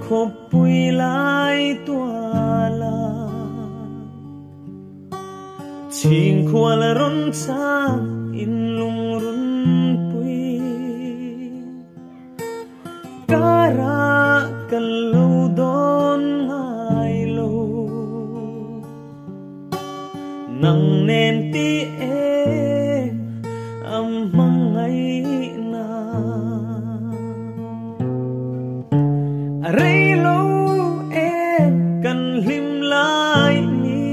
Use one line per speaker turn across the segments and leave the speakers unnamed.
khop pui lai tua la ching khwal ron cha in lung run pui kara kan lo don ngai lo nang nen ti em mang ngai na rei lo em kan lim lai ni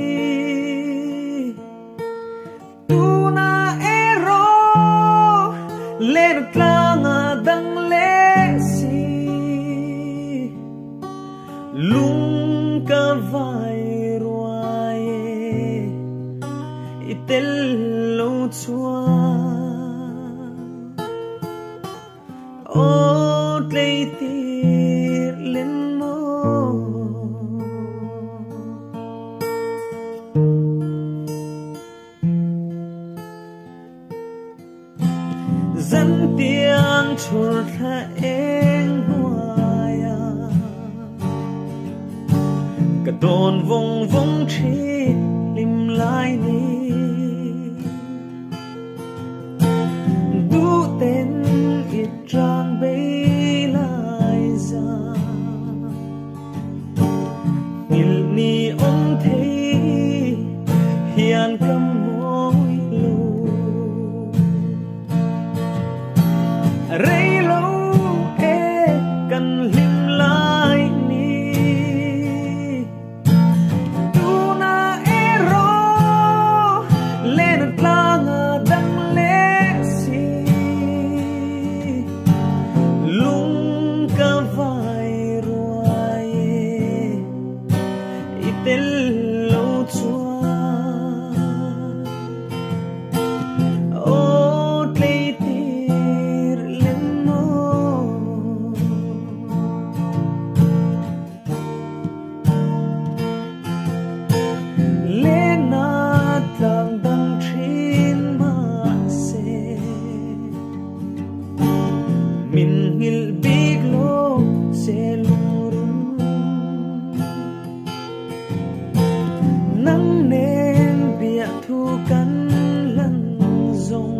tu na ero len klanga dang le si lung ka vai ruae itel lo chua o tlei tir len mo dân tiếng chua tha eng hoaya cả đồn vong vong chi lim lai ni du tên ít trang bay lai ra ngil ni ông thấy hiền cầm môi lù rei lo e kan lim lai ni tu na ero len klanga dang le si lung ka vai ruae itel lo chua o tlei tir len mo lena tlang dang thin ma se min ngil big lo se lurun nang nen bia thu kan lan zong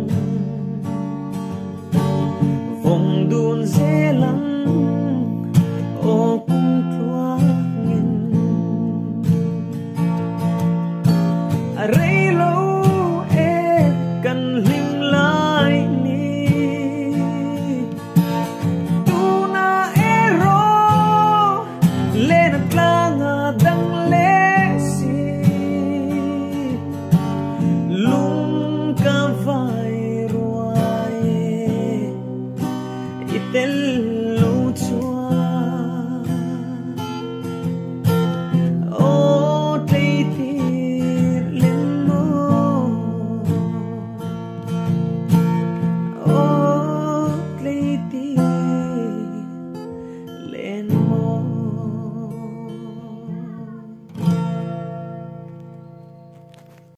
vong dun se lang o kum tua ngin rei lo e kan lim lai ni tu na ero len klanga dang le si lung ka vai ruae itel